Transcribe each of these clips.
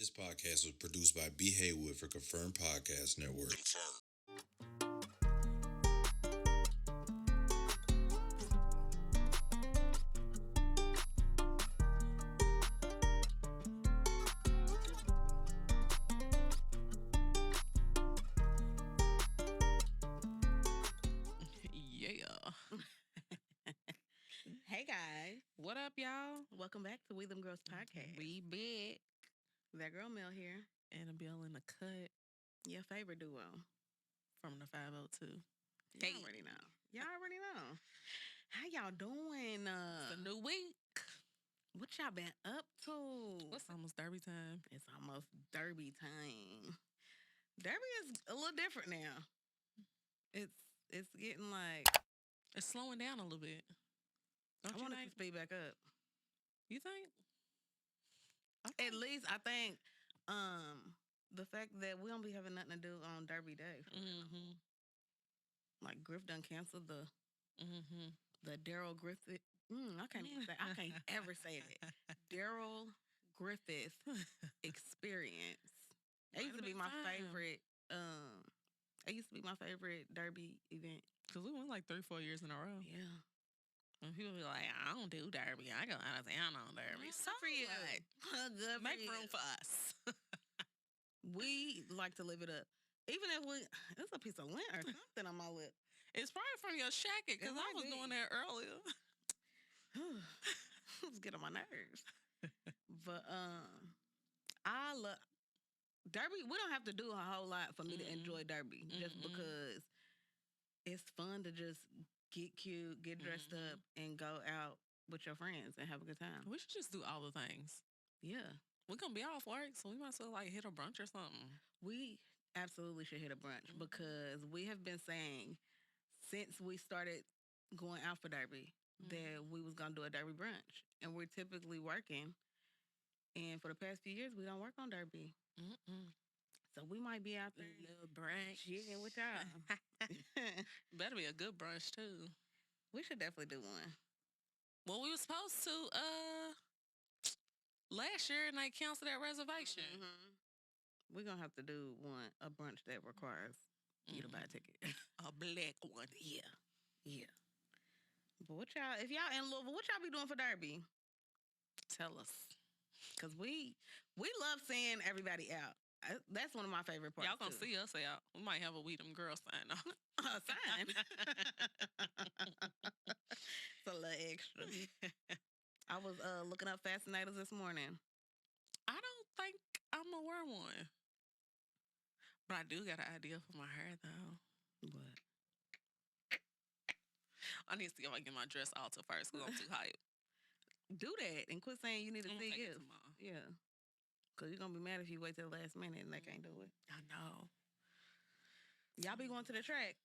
This podcast was produced by B. Haywood for Confirmed Podcast Network. Yeah. Hey guys, What up, y'all? welcome back to We Them Girls Podcast. We back. That girl Mel here, Annabelle in the cut your favorite duo. from the 502. Y'all already know. Y'all already know. How y'all doing? It's a new week. What y'all been up to? It's almost Derby time. It's almost Derby time. Derby is a little different now. It's getting like It's slowing down a little bit. Don't I you want it think? to speed back up. You think? At least I think the fact that we don't be having nothing to do on Derby Day. Mm-hmm. Like Griff done canceled the Mm-hmm. Daryl Griffith. I can't ever say it. Daryl Griffith experience. It used to be my favorite. It used to be my favorite Derby event. Because we went like 3-4 years in a row. Yeah. And people be like, I don't do Derby. I go out of town on Derby. Good So for you. what? Good for Make you. room for us. We like to live it up. Even if there's a piece of lint or something on my lip. It's probably from your jacket because I might was be. doing that earlier. It's getting on my nerves. But I love Derby. We don't have to do a whole lot for me to enjoy Derby, just because it's fun to just get cute, get dressed up, and go out with your friends and have a good time. We should just do all the things. Yeah, We're going to be off work, so we might as well like hit a brunch or something. we absolutely should hit a brunch because we have been saying since we started going out for Derby that we was gonna do a Derby brunch, and we're typically working. And for the past few years, we don't work on Derby. So we might be out there Little brunch. jigging with y'all. Better be a good brunch too. We should definitely do one. Well, we were supposed to last year and they canceled that reservation. We're gonna have to do a brunch that requires you to buy a ticket. A black one. Yeah. Yeah. But what y'all, if y'all in Louisville, what y'all be doing for Derby? Tell us. Cause we love seeing everybody out. That's one of my favorite parts. Y'all gonna too. see us out. We might have a We Them Girls sign off. A sign. It's a little extra. I was looking up fascinators this morning. I don't think I'm gonna wear one. But I do got an idea for my hair though. What? I need to see if I can get my dress altered first because I'm too hyped. Do that and quit saying you need a I'm gonna big take it gift. tomorrow. Yeah. Cause you're gonna be mad if you wait till the last minute and they can't do it. I know. Y'all be going to the track.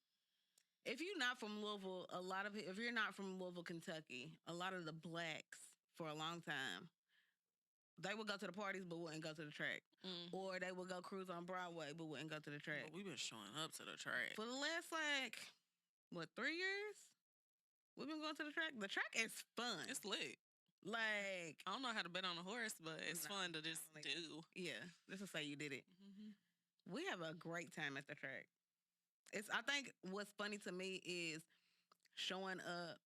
If you're not from Louisville, if you're not from Louisville, Kentucky, a lot of the blacks for a long time, they would go to the parties but wouldn't go to the track. Or they would go cruise on Broadway but wouldn't go to the track. But we've been showing up to the track. For the last 3 years, we've been going to the track. The track is fun. It's lit. Like, I don't know how to bet on a horse, but it's No, fun to just like- do. yeah, just to say you did it. We have a great time at the track. I think what's funny to me is showing up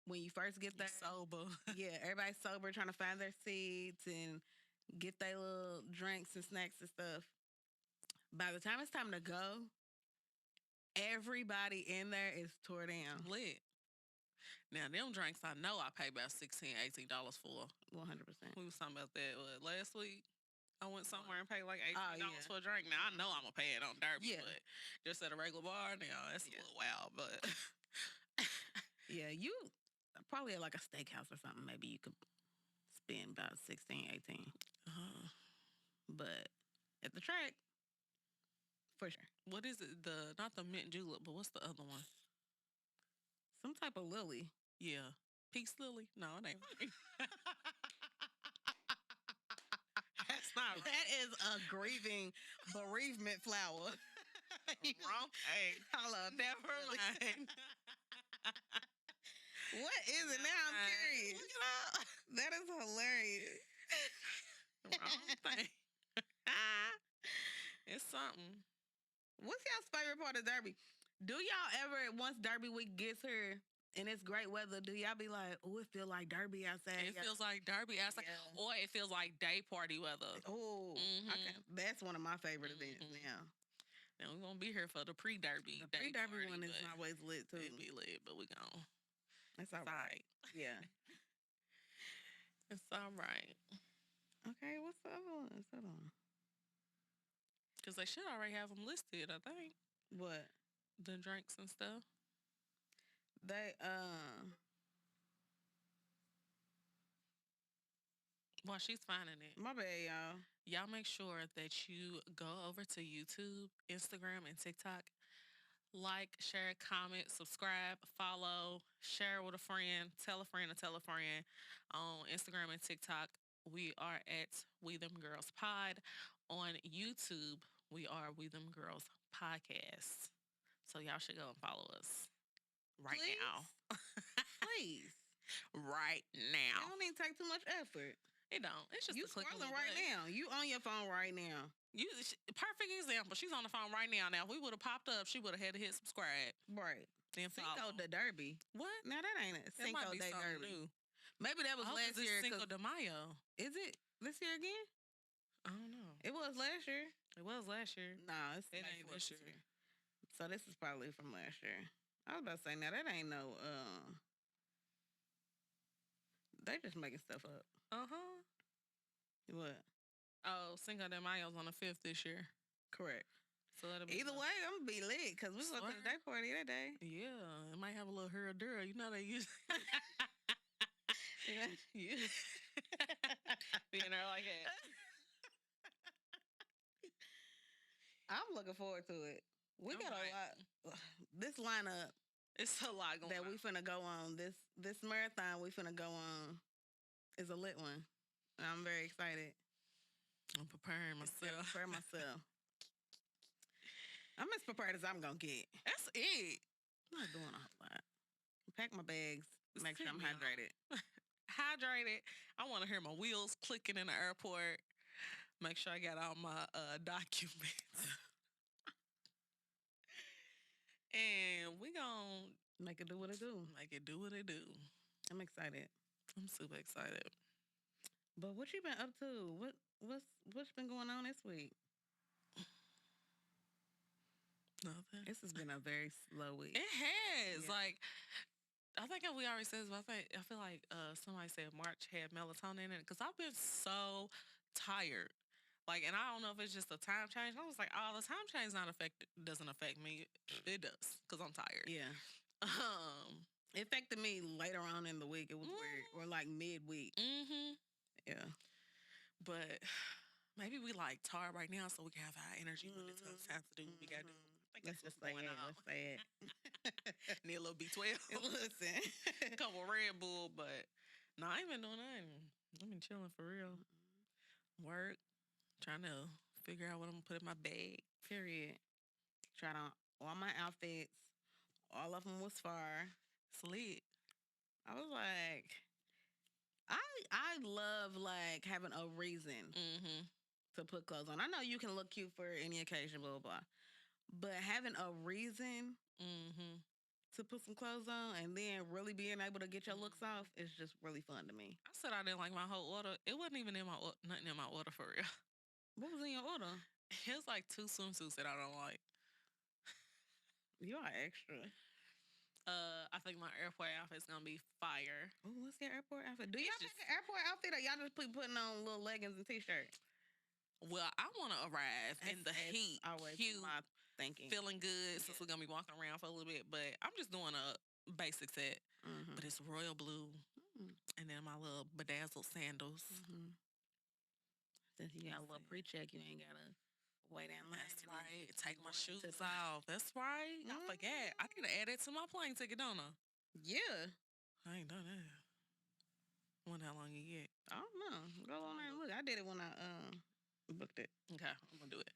when you first get there. Sober. Yeah, everybody's sober, trying to find their seats and get their little drinks and snacks and stuff. By the time it's time to go, everybody in there is tore down. Lit. Now, them drinks, I know I pay about $16, $18 for. 100%. We was talking about that last week. I went somewhere and paid like $18 yeah. for a drink. Now, I know I'm going to pay it on Derby, Yeah. but just at a regular bar, now, that's a little wild, but... Yeah, you probably at like a steakhouse or something. Maybe you could spend about 16, 18. But at the track, for sure. What is it? Not the mint julep, but what's the other one? Some type of lily. Yeah. Peace lily? No, it ain't. That's not right. That is a grieving bereavement flower. Wrong thing. Hello, Never mind. What is it now? I'm curious. Look it up. That is hilarious. Wrong thing. It's something. What's y'all's favorite part of Derby? Do y'all ever, once Derby week gets here and it's great weather, do y'all be like, oh, it feel like Derby outside? It feels like Derby outside, Yeah. or it feels like day party weather. Oh, Mhm. okay. That's one of my favorite events Mhm. now. And we're gonna be here for the pre-Derby. The day pre-Derby party, one is but always lit too. It be lit, but we gone. That's all right. Yeah. It's all right. Okay, what's the other one? Hold on. Because they should already have them listed, I think. What? The drinks and stuff. They While she's finding it, my bad, y'all. y'all make sure that you go over to YouTube, Instagram, and TikTok. Like, share, comment, subscribe, follow, share with a friend, tell a friend to tell a friend. On Instagram and TikTok, we are at We Them Girls Pod. On YouTube, we are We Them Girls Podcast. So y'all should go and follow us right Please? now. Please. Right It now. don't even take too much effort. It don't. It's just You a click of a scrolling right button. now. You on your phone right now. Perfect example. She's on the phone right now. Now, if we would have popped up, she would have had to hit subscribe. Right. Then Cinco follow. de Derby. What? Now that ain't it. That might Cinco be de something Derby. new. Maybe that was I hope last it's year. Cinco 'Cause- de Mayo. Is it this year again? I don't know. It was last year. It was last year. Nah, it's It May ain't 4th this year. So this is probably from last year. I was about to say, now that ain't no. They just making stuff up. Uh-huh. What? Oh, Cinco de Mayo's on the 5th this year. Correct. So that'll be Either way, I'm gonna be lit because we went to the Swear. day party that day. Yeah, it might have a little hurrah-durrah. You know they use. Yeah. Yeah. Being there like that. I'm looking forward to it. We got Alright. a lot. This lineup It's a lot going that on. we finna go on, this marathon we finna go on, is a lit one. And I'm very excited. I'm preparing to myself. prepare myself. I'm as prepared as I'm gonna get. That's it. I'm not doing a whole lot. Pack my bags. Make sure Sit I'm me on. hydrated. Hydrated. I want to hear my wheels clicking in the airport. Make sure I got all my documents. And we gonna Make it do what it do. make it do what it do. I'm excited. I'm super excited. But what you been up to? What's been going on this week? Nothing. This has been a very slow week. It has. Yeah. Like, I think we already said this, but I feel like somebody said March had melatonin in it because I've been so tired. Like, and I don't know if it's just a time change. I was like, oh, the time change doesn't affect me. It does because I'm tired. Yeah. It affected me later on in the week. It was weird. Or like midweek. Mm-hmm. Yeah. But maybe we like tired right now so we can have high energy when it's time to do what we gotta do. I think Let's that's just what's say going it. on. Let's say it. Need a little B12. Listen. A couple Red Bull, but no, I ain't been doing nothing. I've been chilling for real. Work, trying to figure out what I'm gonna put in my bag. Period. Tried on all my outfits. All of them was fire. Slid. I was like, I love like having a reason Mm-hmm. to put clothes on. I know you can look cute for any occasion, blah blah blah. But having a reason Mm-hmm. to put some clothes on and then really being able to get your looks off is just really fun to me. I said I didn't like my whole order. It wasn't even in my nothing in my order for real. What was in your order? It was like 2 swimsuits that I don't like. You are extra. I think my airport outfit's gonna be fire. Ooh, what's your airport outfit? Do y'all It's pick just- an airport outfit or y'all just putting on little leggings and t-shirt? Well, I want to arrive in the That's heat, always cute, my thinking. feeling good, since Yeah. we're gonna be walking around for a little bit. But I'm just doing a basic set. Mm-hmm. But it's royal blue, and then my little bedazzled sandals. Mm-hmm. Since you got a little That's it. pre-check, you ain't gotta wait in line. That's and right. Take my want to shoes buy. off. That's right. I forget. I need to add it to my plane ticket, don't I? Yeah. I ain't done that. Wonder how long you get. I don't know. Go on there and look. I did it when I booked it. Okay, I'm gonna do it.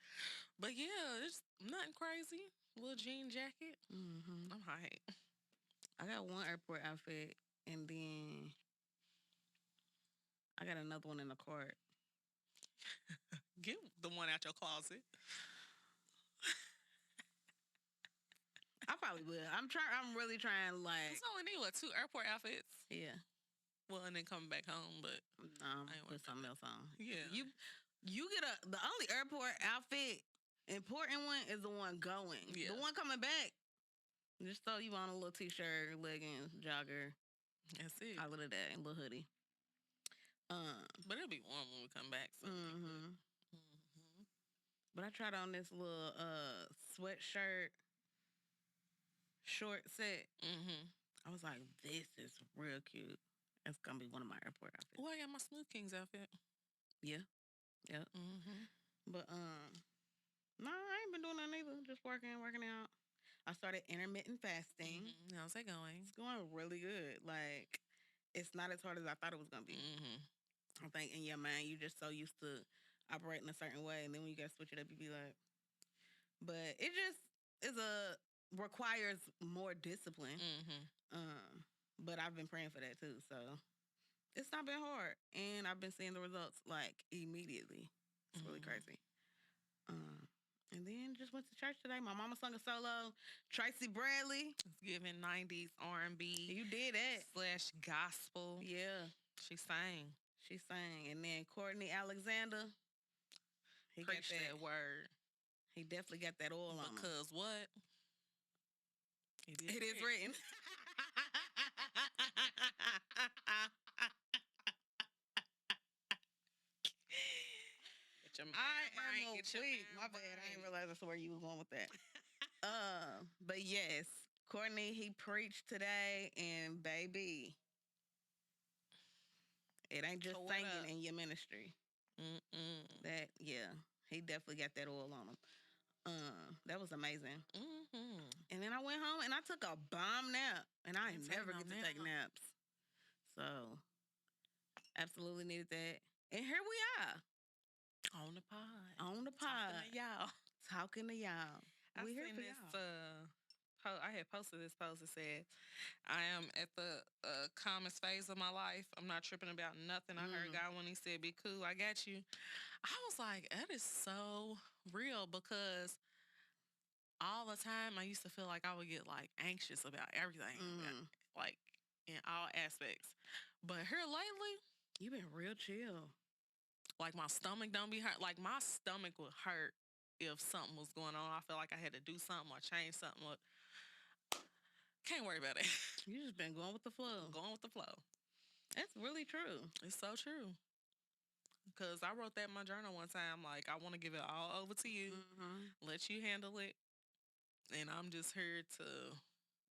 But yeah, it's nothing crazy. Little jean jacket. Mm-hmm. I'm hype. I got one airport outfit, and then I got another one in the cart. Get the one out your closet. I probably will. I'm really trying. Like, It's only need what 2 airport outfits. yeah. Well, and then coming back home, but I ain't Put worried something else on. yeah. You get the only airport outfit important one is the one going. Yeah. The one coming back, just throw you on a little t-shirt, leggings, jogger. That's it. Call it a day, little hoodie. But it'll be warm when we come back. So But I tried on this little sweatshirt short set. I was like, this is real cute. It's gonna be one of my airport outfits. Oh, I got my Smooth Kings outfit. Yeah. Yep. But no, I ain't been doing nothing either. Just working out. I started intermittent fasting. How's that going? It's going really good. Like, it's not as hard as I thought it was gonna be. I think in your mind you're just so used to operating a certain way, and then when you gotta switch it up, you be like, but it just requires more discipline. But I've been praying for that too, so it's not been hard, and I've been seeing the results like immediately. It's really crazy. And then just went to church today. My mama sung a solo. Tracy Bradley. It's giving 90s R&B. You did that. / gospel. Yeah. She sang. And then Courtney Alexander. He preached that word. He definitely got that oil on him. Because what? It is written. I am weak. My bad. I didn't realize that's where you was going with that. But yes, Courtney, he preached today, and baby, it ain't just singing in your ministry. That he definitely got that oil on him. That was amazing. And then I went home and I took a bomb nap, and I never get to take naps, so absolutely needed that. And here we are. On the pod. Talking to y'all. We here for y'all. I had posted this post that said, I am at the calmest phase of my life. I'm not tripping about nothing. I heard God when he said, be cool, I got you. I was like, that is so real, because all the time I used to feel like I would get like anxious about everything, like in all aspects. But here lately, you've been real chill. Like, my stomach don't be hurt. Like, my stomach would hurt if something was going on. I feel like I had to do something or change something. Can't worry about it. You just been going with the flow. That's really true. It's so true. Because I wrote that in my journal one time. Like, I want to give it all over to you. Let you handle it. And I'm just here to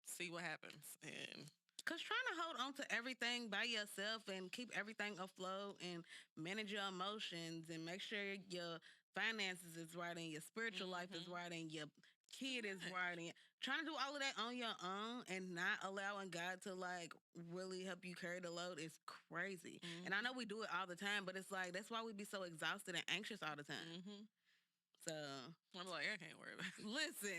see what happens. And because trying to hold on to everything by yourself and keep everything afloat and manage your emotions and make sure your finances is right and your spiritual life is right and your kid is right, and trying to do all of that on your own and not allowing God to like really help you carry the load is crazy. And I know we do it all the time, but it's like that's why we be so exhausted and anxious all the time. So I'm like, I can't worry about it. Listen,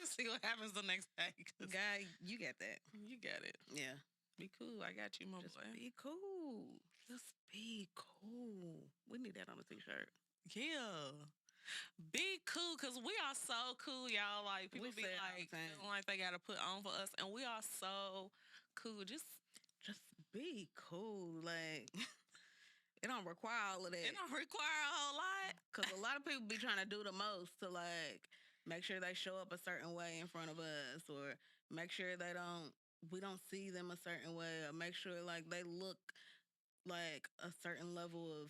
see what happens the next day. God, you got that. You got it. Yeah. Be cool. I got you, my Just boy. be cool. Just be cool. We need that on a t-shirt. Yeah. Be cool, because we are so cool, y'all. Like, people be like, feeling like they got to put on for us, and we are so cool. Just be cool. Like, it don't require all of that. It don't require a whole lot. Because a lot of people be trying to do the most to, like, make sure they show up a certain way in front of us, or make sure we don't see them a certain way, or make sure, like, they look like a certain level of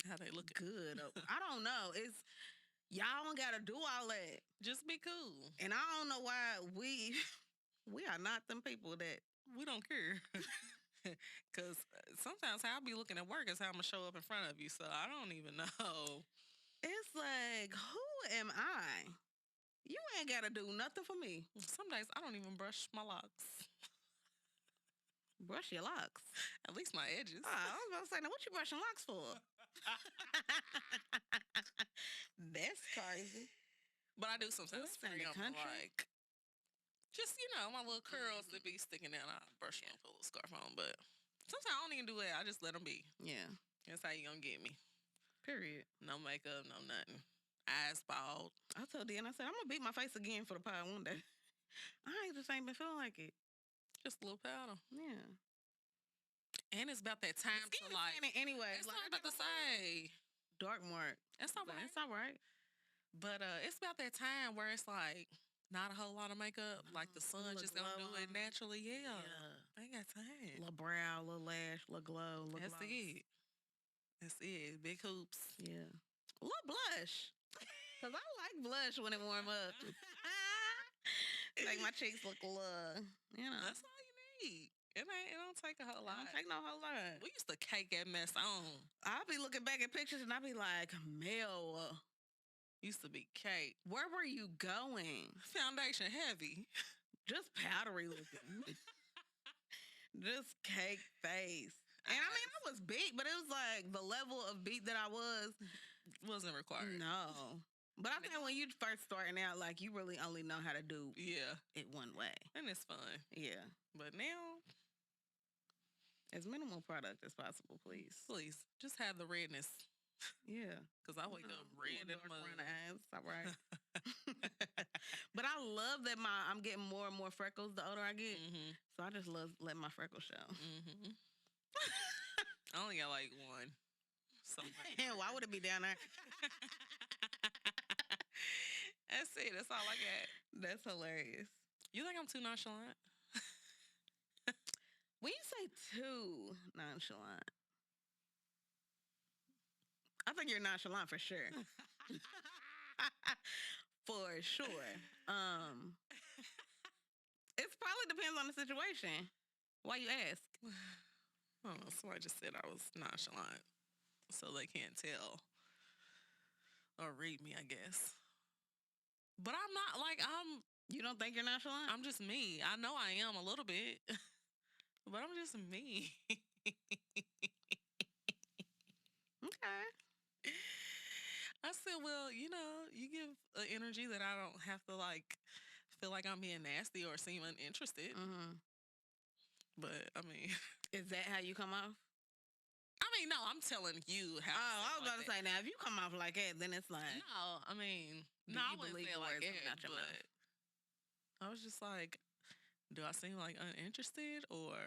how they look good. I don't know. It's y'all don't gotta do all that. Just be cool. And I don't know why we are not them people that we don't care. Because sometimes how I be looking at work is how I'm gonna show up in front of you. So I don't even know. It's like, who am I? You ain't gotta do nothing for me. Some days I don't even brush my locks. Brush your locks? At least my edges. I was about to say, now what you brushing locks for? That's crazy. But I do sometimes spray on my, like, just, my little curls that be sticking out. I brush them, put a little scarf on. But sometimes I don't even do that. I just let them be. Yeah. That's how you gonna get me. Period. No makeup, no nothing. Eyes bald. I told Dean, I said, I'm gonna beat my face again for the pod one day. just ain't been feeling like it. Just a little powder. Yeah. And it's about that time Skin to is like. thinning anyway. It's Like, not about to say. dark mark. It's all right. It's all right. But it's about that time where it's like not a whole lot of makeup. Like the sun Little just gonna do glow it on. naturally. Yeah. I ain't got time. Little brow, little lash, little glow, little That's gloss. it. That's it. Big hoops. Yeah. A little blush. Because I like blush when it warm up. Make my cheeks look a little, That's all you need. It don't take a whole I lot. don't take no whole lot. We used to cake that mess on. I'll be looking back at pictures and I'll be like, Mel, Used to be cake. where were you going? Foundation heavy. Just powdery looking. Just cake face. And I mean, I was beat, but it was like the level of beat that I was. Wasn't required. No. But I think when you first starting out, like, you really only know how to do Yeah. it one way. And it's fun. Yeah. But now, As minimal product as possible, please. please, just have the redness. Yeah. Because I wake up red Little and dark mud. brown eyes. All right. But I love that I'm getting more and more freckles the older I get. Mm-hmm. So I just love letting my freckles show. Mm-hmm. I only got like one. So And why would it be down there? That's it. That's all I got. That's hilarious. You think I'm too nonchalant? When you say too nonchalant, I think you're nonchalant for sure. For sure. It probably depends on the situation. Why you ask? I don't know. Somebody just said I was nonchalant. So they can't tell or read me, I guess. But I'm not like You don't think you're nonchalant? I'm just me. I know I am a little bit. But I'm just me. Okay. I said, well, you give an energy that I don't have to like feel like I'm being nasty or seem uninterested. Mm-hmm. But I mean, Is that how you come off? no, I'm telling you how. Oh, I was about to say, now, if you come off like that, then it's like, No, I mean, Do no, I you wouldn't believe say it the like words coming that. out your But mouth? I was just like, do I seem like uninterested or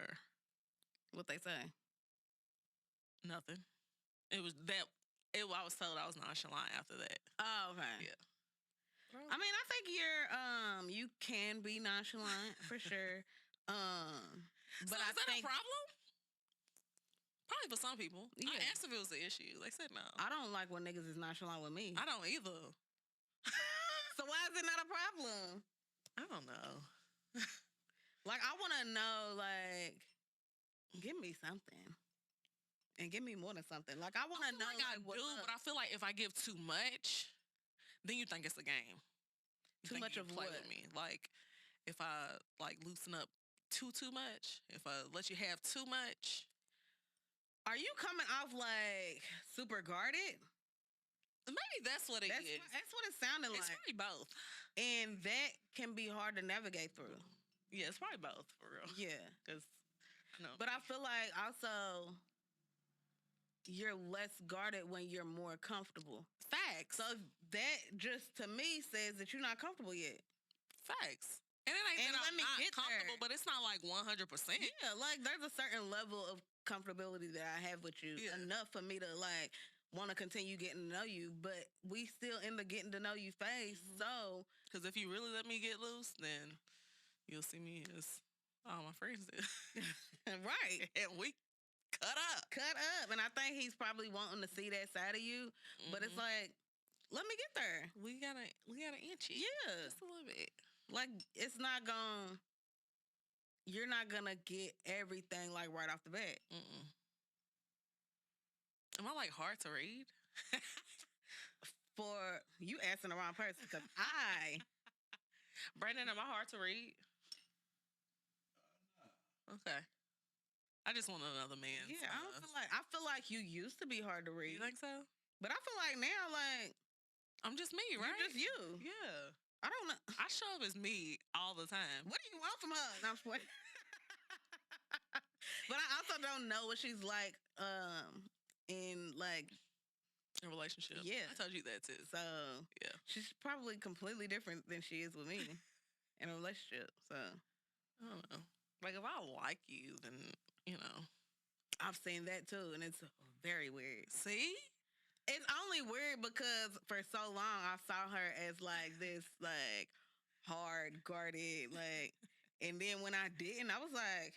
what they say. nothing? It was that. I was told I was nonchalant after that. Oh, okay. Yeah. I mean, I think you can be nonchalant for sure. But So I is that think a problem? Probably for some people. I Yeah. asked if it was an issue. They said no. I don't like when niggas is nonchalant with me. I don't either. So why is it not a problem? I don't know. Like, I want to know, like, give me something. And give me more than something. Like, I want I to feel know, like I like, what's do, up. but I feel like if I give too much, then you think it's a game. You Too think much you of can play what? with me. Like if I like loosen up too much, if I let you have too much. Are you coming off, like, super guarded? Maybe that's what it That's is. that's what it sounded It's like. probably both. And that can be hard to navigate through. Yeah, it's probably both for real. Yeah. Because But I feel like also you're less guarded when you're more comfortable. facts. So that just to me says that you're not comfortable yet. Facts. And it ain't And that let I'm me not get comfortable, there. but it's not like 100%. Yeah, like there's a certain level of comfortability that I have with you. Yeah. Enough for me to like want to continue getting to know you, but we still in the getting to know you phase. Mhm. So Because if you really let me get loose, then you'll see me as all my friends did. right. And we cut up. Cut up. And I think he's probably wanting to see that side of you. But it's Mhm. like, let me get there. we gotta inch it. Yeah. Just a little bit. Like it's not gonna you're not gonna get everything like right off the bat. Mm-mm. Am I like hard to read? For you asking the wrong person because Brandon, am I hard to read? Okay. I just want another man. I feel like you used to be hard to read. You think so? But I feel like now like I'm just me, right? you're just you. Yeah. I don't know. I show up as me all the time. What do you want from her? No, I'm just playing. But I also don't know what she's like in like In a relationship. Yeah. I told you that too. so Yeah. she's probably completely different than she is with me. in a relationship. So I don't know. Like if I like you, then you know. I've seen that too, and it's very weird. See, It's only weird because for so long I saw her as like this like hard guarded like, and then when I didn't, I was like,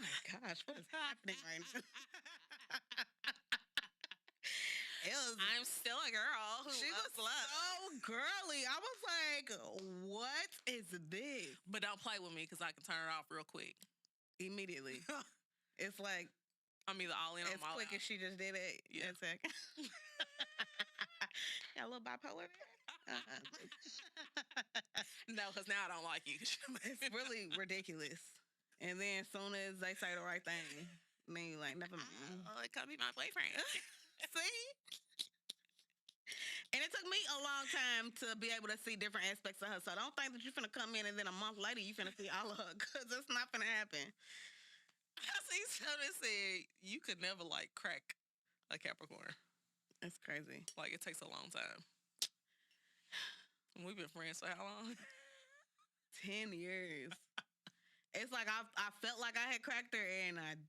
oh my gosh, what is happening right now? It was, I'm still a girl who she was loves love. so girly. I was like, what is this? But don't play with me because I can turn it off real quick. Immediately. It's like I'm either all in or as I'm all quick out. as she just did it. Yeah. In a second. Got a little bipolar there. No, because now I don't like you. It's really ridiculous. And then as soon as they say the right thing, then you like, never mind. Oh, it could be my boyfriend. See? And it took me a long time to be able to see different aspects of her. So don't think that you're finna come in and then a month later you finna see all of her, because that's not finna happen. I see somebody said you could never like crack a Capricorn. That's crazy. Like it takes a long time. We've been friends for how long? 10 years. It's like I felt like I had cracked her, and I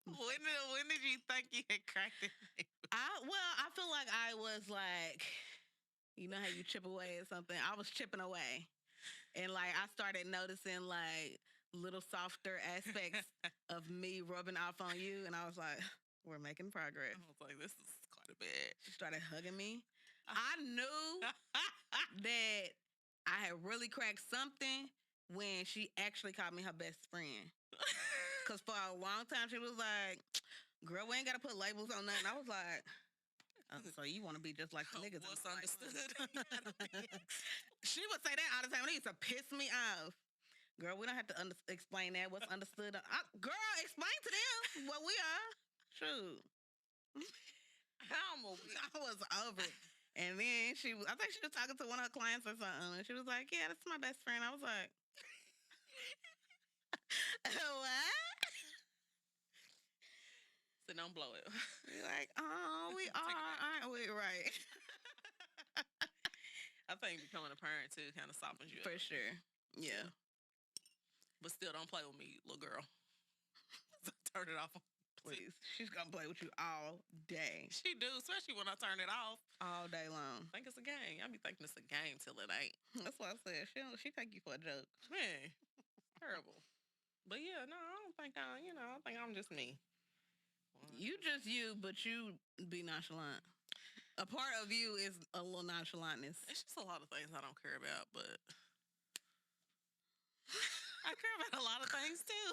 When did you think you had cracked it? I feel like I was like, you know how you chip away at something? I was chipping away. And like I started noticing like little softer aspects of me rubbing off on you, and I was like, we're making progress. I was like, this is quite a bit. She started hugging me. I knew that I had really cracked something when she actually called me her best friend. Because for a long time, she was like, girl, we ain't got to put labels on nothing. I was like, oh, so you want to be just like the niggas. in What's my life. understood? She would say that all the time. It used to piss me off. Girl, we don't have to explain that. What's understood. Girl, explain to them what we are. Shoot. I was over it. And then I think she was talking to one of her clients or something. And she was like, yeah, that's my best friend. I was like, what? So don't blow it. You're like, oh, we Take it back. aren't we? Right. I think becoming a parent too kind of softens you For up. sure. Yeah. But still, don't play with me, little girl. Turn it off. Please. She's going to play with you all day. She do, especially when I turn it off. All day long. I think it's a game. I be thinking it's a game till it ain't. That's what I said. She take you for a joke. Man, terrible. But yeah, no, I don't think I think I'm just me. You just you, but you be nonchalant. A part of you is a little nonchalantness. It's just a lot of things I don't care about, but I care about a lot of things too.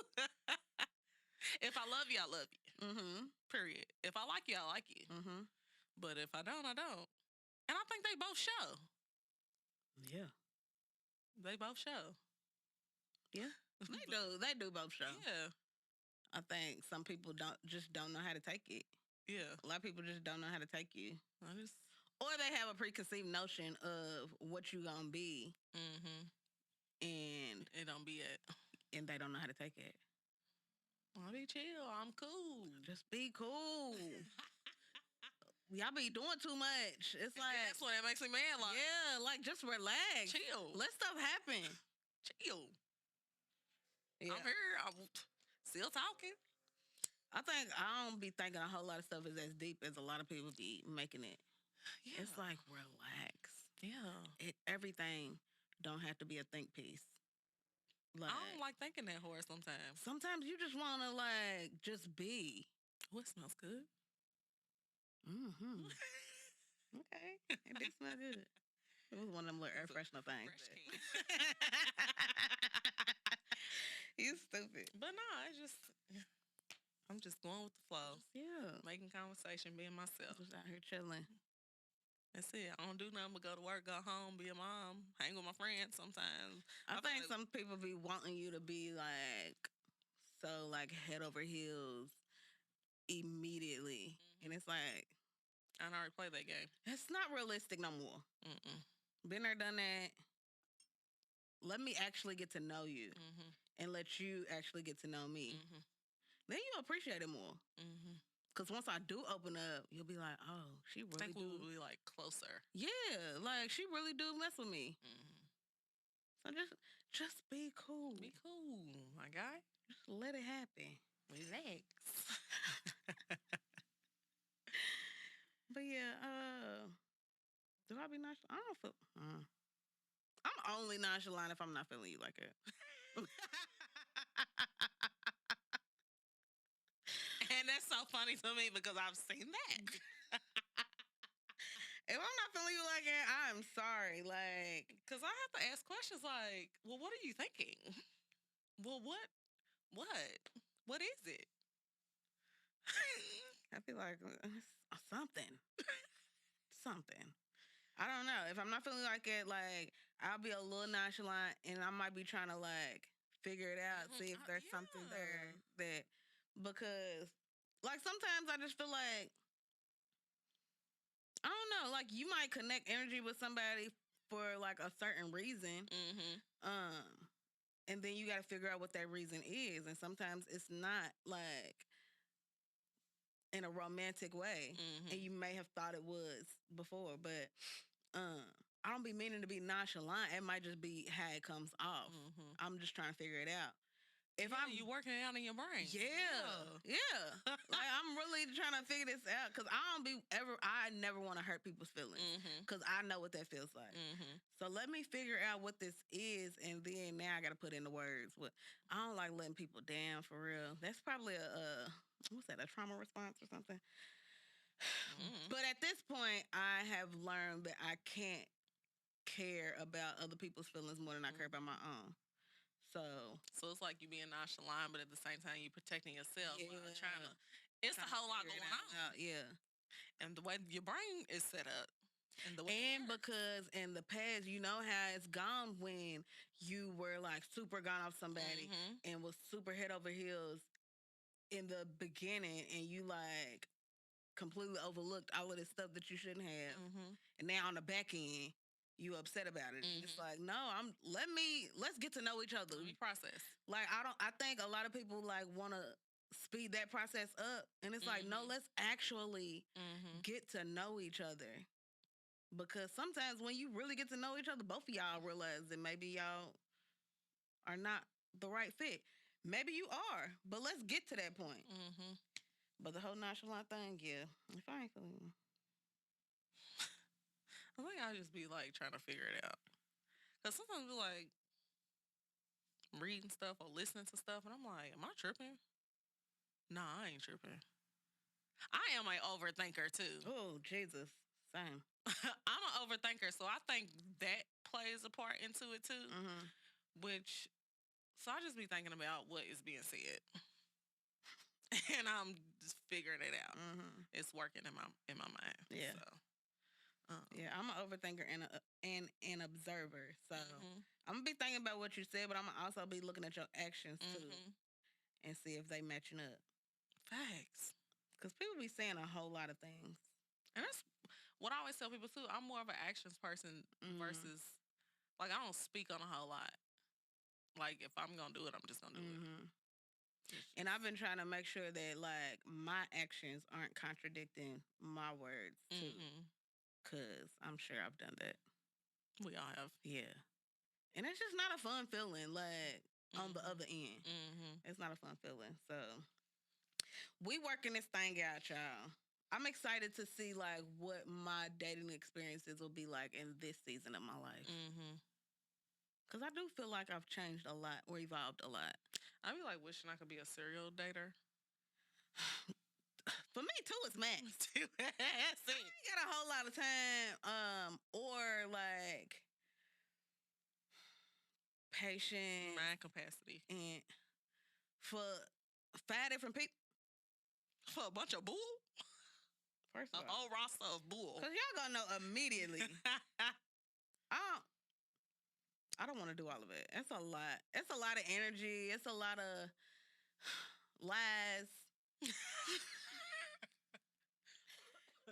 If I love you, I love you. Mm-hmm. Period. If I like you, I like you. Mm-hmm. But if I don't, I don't. And I think they both show. Yeah. They both show. Yeah. They do both show. Yeah. I think some people don't know how to take it. Yeah. A lot of people just don't know how to take you. I just. Or they have a preconceived notion of what you gonna be, Mm-hmm. and It don't be it. they don't know how to take it. I'll be chill. I'm cool. Just be cool. Y'all be doing too much. It's like, That's what it makes me mad. Like, yeah, like just relax. chill. Let stuff happen. Chill. Yeah. I'm here. I'm still talking. I think I don't be thinking a whole lot of stuff is as deep as a lot of people be making it. Yeah. It's like, relax. yeah. Everything don't have to be a think piece. Like, I don't like thinking that hard sometimes. sometimes you just want to like just be. Oh, it smells good. Mm-hmm. Okay, it did smell good. It was one of them little air freshener things. Fresh but- king. You stupid. But no, it's just, I'm just going with the flow. Yeah. Making conversation, being myself. Just out here chilling. That's it. I don't do nothing but go to work, go home, be a mom, hang with my friends sometimes. I I think feel like- some people be wanting you to be like so like head over heels immediately, and it's like I already played that game. it's not realistic no more. Mm-mm. Been there, done that. Let me actually get to know you, Mm-hmm. and let you actually get to know me. Mm-hmm. Then you appreciate it more. Mm-hmm. Cause once I do open up, you'll be like, oh, she I really think we do. will be like closer. Yeah, like she really do mess with me. Mm-hmm. So just be cool. Be cool, my guy. Just let it happen. Relax. But yeah, do I be nonchalant? I don't feel. I'm only nonchalant if I'm not feeling you like it. And that's so funny to me because I've seen that. If I'm not feeling you like it, I'm sorry. Like, Because I have to ask questions like, well, what are you thinking? Well, what? What is it? I feel like something. Something. I don't know. If I'm not feeling like it, like, I'll be a little nonchalant and I might be trying to, like, figure it out, see if there's something there that, because, like, sometimes I just feel like, I don't know, like, you might connect energy with somebody for, like, a certain reason. And then you got to figure out what that reason is. And sometimes it's not, like, in a romantic way. And you may have thought it was before, but I don't be meaning to be nonchalant. It might just be how it comes off. I'm just trying to figure it out. If you working it out in your brain. Yeah. Like, I'm really trying to figure this out because I never want to hurt people's feelings because I know what that feels like. So let me figure out what this is, and then now I got to put in the words. I don't like letting people down for real. That's probably what's that, a trauma response or something? But at this point, I have learned that I can't care about other people's feelings more than I care about my own. So it's like you being nonchalant, but at the same time you protecting yourself. Yeah. Trying to. It's a whole lot going on. Yeah. And the way your brain is set up. And because in the past, you know how it's gone when you were like super gone off somebody and was super head over heels in the beginning, and you like completely overlooked all of this stuff that you shouldn't have. And now on the back end, you upset about it. It's like, no, let's get to know each other. Let me process. Like, I think a lot of people like want to speed that process up, and it's like, no, let's actually get to know each other. Because sometimes when you really get to know each other, both of y'all realize that maybe y'all are not the right fit. Maybe you are, but let's get to that point. But the whole nonchalant thing, yeah, if I ain't feeling, I think I'll just be like trying to figure it out. Because sometimes we're like reading stuff or listening to stuff, and I'm like, am I tripping? Nah, I ain't tripping. I am an overthinker too. Oh, Jesus. Same. I'm an overthinker, so I think that plays a part into it too. So I just be thinking about what is being said. And I'm just figuring it out. It's working in my mind. Yeah. So. Yeah, I'm an overthinker and an observer. So I'm gonna be thinking about what you said, but I'm gonna also be looking at your actions too, and see if they matching up. Facts. Because people be saying a whole lot of things, and that's what I always tell people too. I'm more of an actions person versus like I don't speak on a whole lot. Like if I'm gonna do it, I'm just gonna do it. And I've been trying to make sure that like my actions aren't contradicting my words too. Because I'm sure I've done that. We all have. Yeah. And it's just not a fun feeling, like, on the other end. It's not a fun feeling. So, we working this thing out, y'all. I'm excited to see, like, what my dating experiences will be like in this season of my life. Because I do feel like I've changed a lot or evolved a lot. I be like wishing I could be a serial dater. For me too, it's max. I ain't got a whole lot of time, or like patience, mind capacity, and for 5 different people, for a bunch of bull. First of all, a whole roster of bull. Cause y'all gonna know immediately. I don't want to do all of it. It's a lot. It's a lot of energy. It's a lot of lies.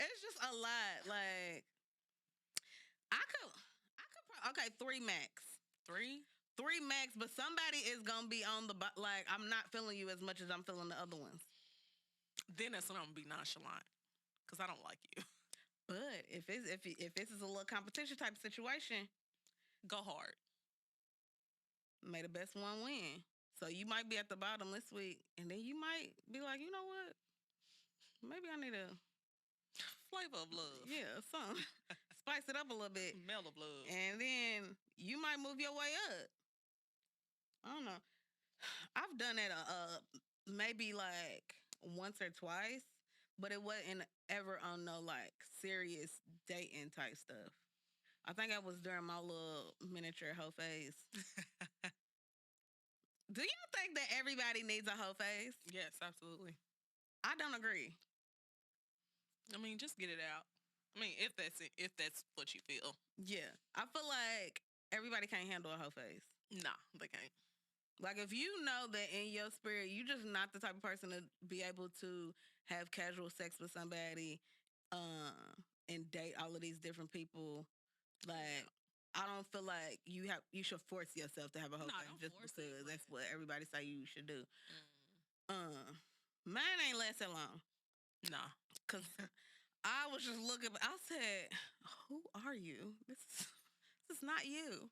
It's just a lot. Like, I could okay, 3 max. 3 max, but somebody is gonna be on the like, I'm not feeling you as much as I'm feeling the other ones. Then that's when I'm gonna be nonchalant, cause I don't like you. But if this is a little competition type of situation, go hard. May the best one win. So you might be at the bottom this week, and then you might be like, you know what? Maybe I need to, Flavor of love. yeah, something. Spice it up a little bit. Smell of love. And then you might move your way up. I don't know. I've done that maybe like once or twice, but it wasn't ever on no like serious dating type stuff. I think that was during my little miniature hoe phase. Do you think that everybody needs a hoe phase? Yes, absolutely. I don't agree. I mean, just get it out. I mean, if that's it, if that's what you feel. Yeah. I feel like everybody can't handle a hoe phase. Nah, they can't. Like if you know that in your spirit, you just not the type of person to be able to have casual sex with somebody, and date all of these different people. Like I don't feel like you should force yourself to have a hoe No, phase don't just force because it, that's but- what everybody say you should do. Mm. Mine ain't lasted long. Nah. Cause I was just looking. I said, "Who are you? This is not you."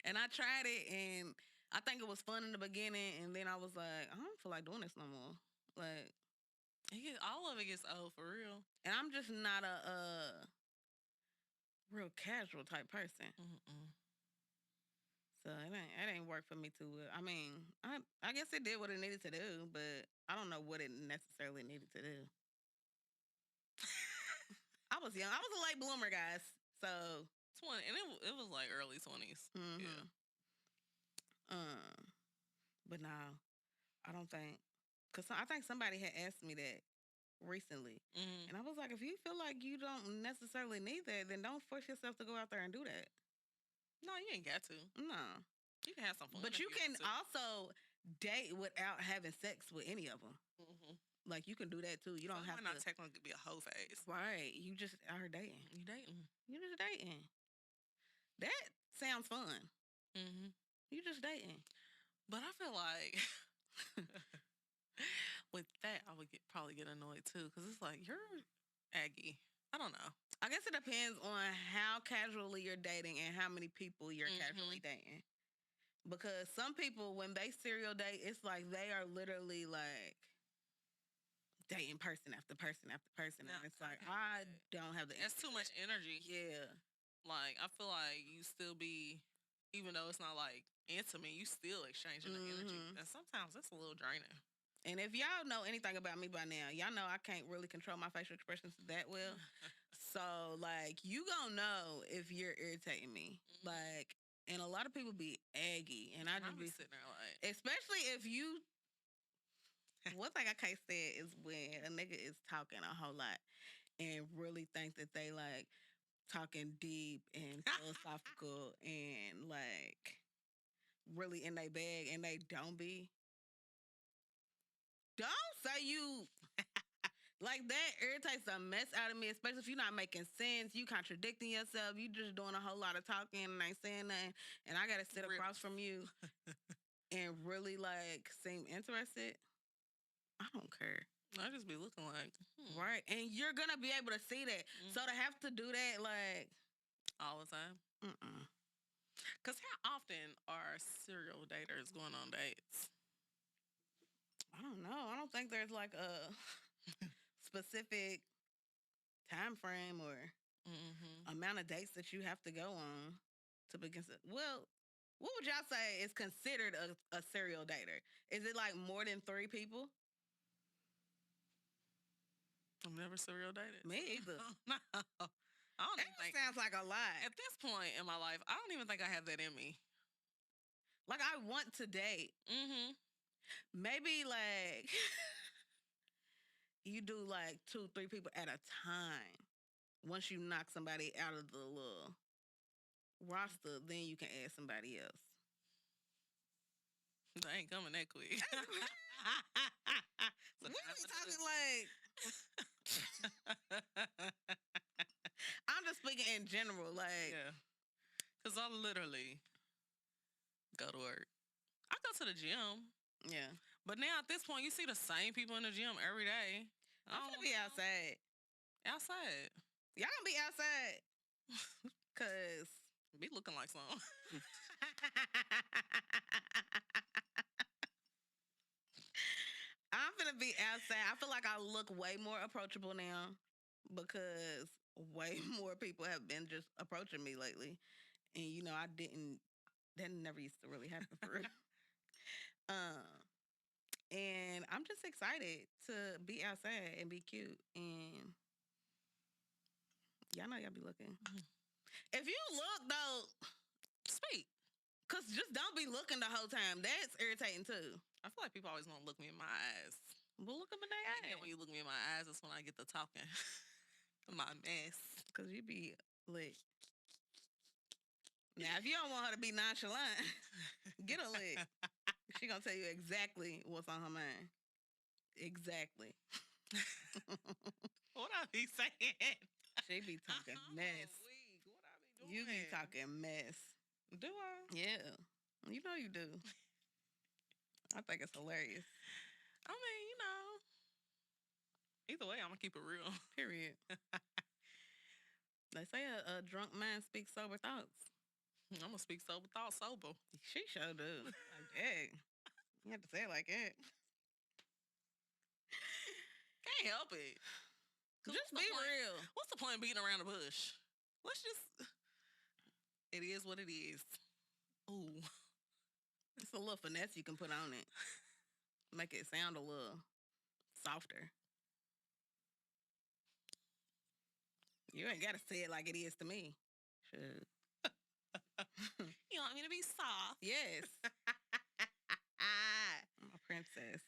And I tried it, and I think it was fun in the beginning, and then I was like, I don't feel like doing this no more. Like, All of it gets old for real. and I'm just not a real casual type person, Mm-mm. so it ain't work for me too well. I mean, I guess it did what it needed to do, but I don't know what it necessarily needed to do. I was young. I was a late bloomer, guys. So 20, and it was like early 20s. mhm. Yeah. But no, I don't think. Cause I think somebody had asked me that recently, Mm-hmm. and I was like, if you feel like you don't necessarily need that, then don't force yourself to go out there and do that. No, you ain't got to. No, You can have some fun. but if you can want to. also date without having sex with any of them. Mhm. Like you can do that too. You So don't it have might not to. technically be a hoe phase. Right, you just are dating. You dating. You just dating. That sounds fun. Mm-hmm. You just dating. But I feel like with that, I would probably get annoyed too, because it's like you're Aggie. I don't know. I guess it depends on how casually you're dating and how many people you're casually dating. Because some people, when they serial date, it's like they are literally like dating person after person after person. No, And it's like, I I can't don't have the That's energy too for much that. energy. Yeah. Like I feel like you still be, even though it's not like intimate, you still exchanging the energy, Mhm. and sometimes it's a little draining. And if y'all know anything about me by now, y'all know I can't really control my facial expressions that well. So, like, you gonna know if you're irritating me. Mhm. Like, and a lot of people be aggy. And I And just be be, sitting there like, especially if you, one thing I can't stand is when a nigga is talking a whole lot and really think that they like talking deep and philosophical and like really in their bag and they don't be. Don't say you like that irritates the mess out of me, especially if you're not making sense, you contradicting yourself, you just doing a whole lot of talking and ain't saying nothing, and I gotta sit across from you and really like seem interested. I don't care. I just be looking like, Right. And you're gonna be able to see that. So to have to do that, like all the time. mm-mm. Because how often are serial daters going on dates? I don't know. I don't think there's like a specific time frame or Mm-hmm. amount of dates that you have to go on to be considered. Well, what would y'all say is considered a serial dater? Is it like more than 3 people? I've never serial dated. Me either. No. I don't That even think. sounds like a lot. At this point in my life, I don't even think I have that in me. Like I want to date. Mm-hmm. Maybe like you do like 2, 3 people at a time. Once you knock somebody out of the little roster, then you can add somebody else. They ain't coming that quick. We be talking like I'm just speaking in general, like Yeah. Because I literally go to work. I go to the gym. yeah. But now at this point, you see the same people in the gym every day. I I'm don't gonna be know. outside. Outside. Y'all gonna be outside. Cause Be looking like some. I'm gonna be outside. I feel like I look way more approachable now because way more people have been just approaching me lately. And I didn't that never used to really happen for real. Um and I'm just excited to be outside and be cute. And y'all know y'all be looking. If you look though, Speak. cause just don't be looking the whole time. That's irritating too. I feel like people always want to look me in my eyes. But look up in And their then when eyes. you look me in my eyes, that's when I get to talking. My mess. Cause you be lit. Now, if you don't want her to be nonchalant, get her lit. She gonna tell you exactly what's on her mind. Exactly. What I be saying? She be talking mess. Weak. What I be doing? You be talking mess. Do I? Yeah. You know you do. I think it's hilarious. I mean, either way, I'm gonna keep it real. Period. They say a drunk mind speaks sober thoughts. I'm gonna speak sober thought sober. She sure do. Like, hey, you have to say it like that. Can't help it. 'Cause Just what's be the point? real. What's the point of beating around the bush? Let's just. It is what it is. Ooh. It's a little finesse you can put on it. Make it sound a little softer. You ain't gotta say it like it is to me. Should. You want me to be soft? Yes. I'm a princess.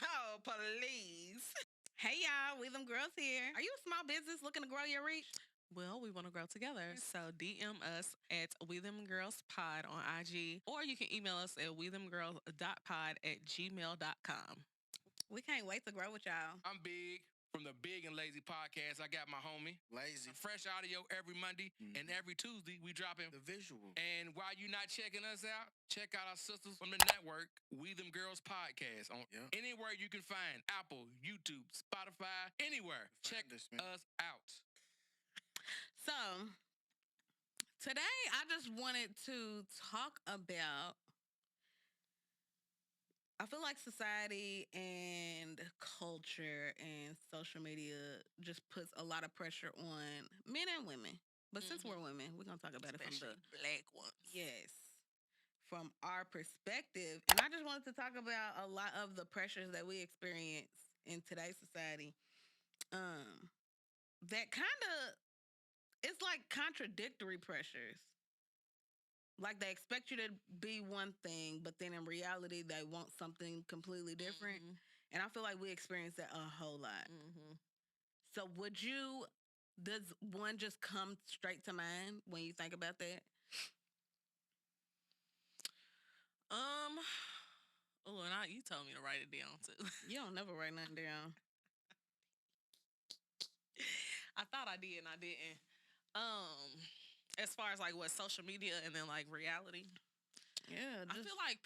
Oh, please. Hey y'all, we them girls here. Are you a small business looking to grow your reach? Well, we want to grow together. So DM us at We Them Girls Pod on IG, or you can email us at wethemgirls.pod@gmail.com. We can't wait to grow with y'all. I'm Big from the Big and Lazy podcast. I got my homie. Lazy. Fresh audio every Monday and every Tuesday we dropping. The visual. And while you're not checking us out, check out our sisters from the network, We Them Girls podcast on anywhere you can find Apple, YouTube, Spotify, anywhere. Check us out. So today I just wanted to talk about, I feel like society and culture and social media just puts a lot of pressure on men and women. But since we're women, we're gonna talk about it from Especially the black ones. yes, from our perspective. And I just wanted to talk about a lot of the pressures that we experience in today's society. That kind of, it's like contradictory pressures. Like they expect you to be one thing, but then in reality, they want something completely different. And I feel like we experience that a whole lot. So does one just come straight to mind when you think about that? Oh, and you told me to write it down too. You don't never write nothing down. I thought I did and I didn't. As far as like what social media and then like reality. Yeah. I feel like